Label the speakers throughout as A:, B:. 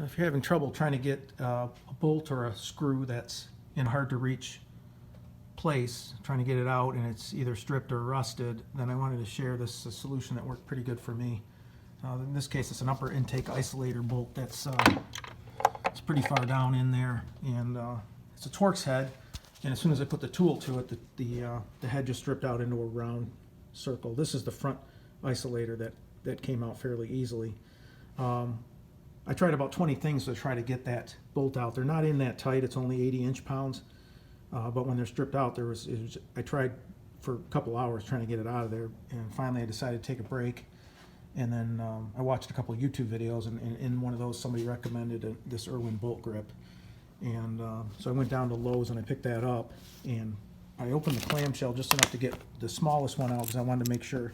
A: If you're having trouble trying to get a bolt or a screw that's in hard to reach place, trying to get it out and it's either stripped or rusted, then I wanted to share this solution that worked pretty good for me. In this case, it's an upper intake isolator bolt that's it's pretty far down in there, and it's a Torx head, and as soon as I put the tool to it, the head just stripped out into a round circle. This is the front isolator that came out fairly easily. I tried about 20 things to try to get that bolt out. They're not in that tight, it's only 80 inch-pounds, but when they're stripped out, I tried for a couple hours trying to get it out of there, and finally I decided to take a break. And then I watched a couple of YouTube videos, and in one of those somebody recommended this Irwin Bolt Grip. And so I went down to Lowe's and I picked that up, and I opened the clamshell just enough to get the smallest one out because I wanted to make sure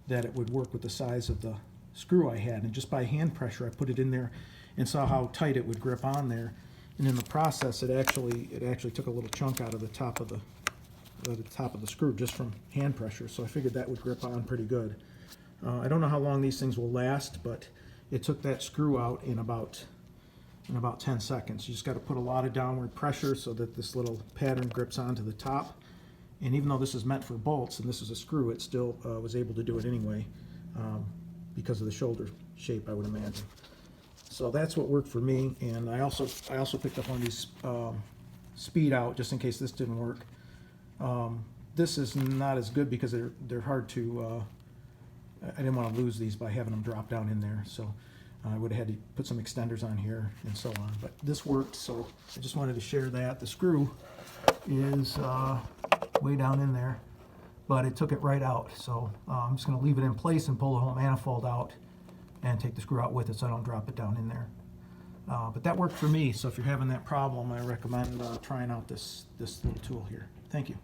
A: that it would work with the size of the screw I had. And just by hand pressure I put it in there and saw how tight it would grip on there. And in the process it actually took a little chunk out of the top of the screw just from hand pressure. So I figured that would grip on pretty good. I don't know how long these things will last, but it took that screw out in about 10 seconds. You just got to put a lot of downward pressure so that this little pattern grips onto the top. And even though this is meant for bolts and this is a screw, it still was able to do it anyway because of the shoulder shape, I would imagine. So that's what worked for me. And I also picked up one of these speed out just in case this didn't work. This is not as good because they're hard to. I didn't want to lose these by having them drop down in there, so I would have had to put some extenders on here and so on. But this worked, so I just wanted to share that. The screw is way down in there, but it took it right out. So I'm just going to leave it in place and pull the whole manifold out and take the screw out with it so I don't drop it down in there. But that worked for me, so if you're having that problem, I recommend trying out this little tool here. Thank you.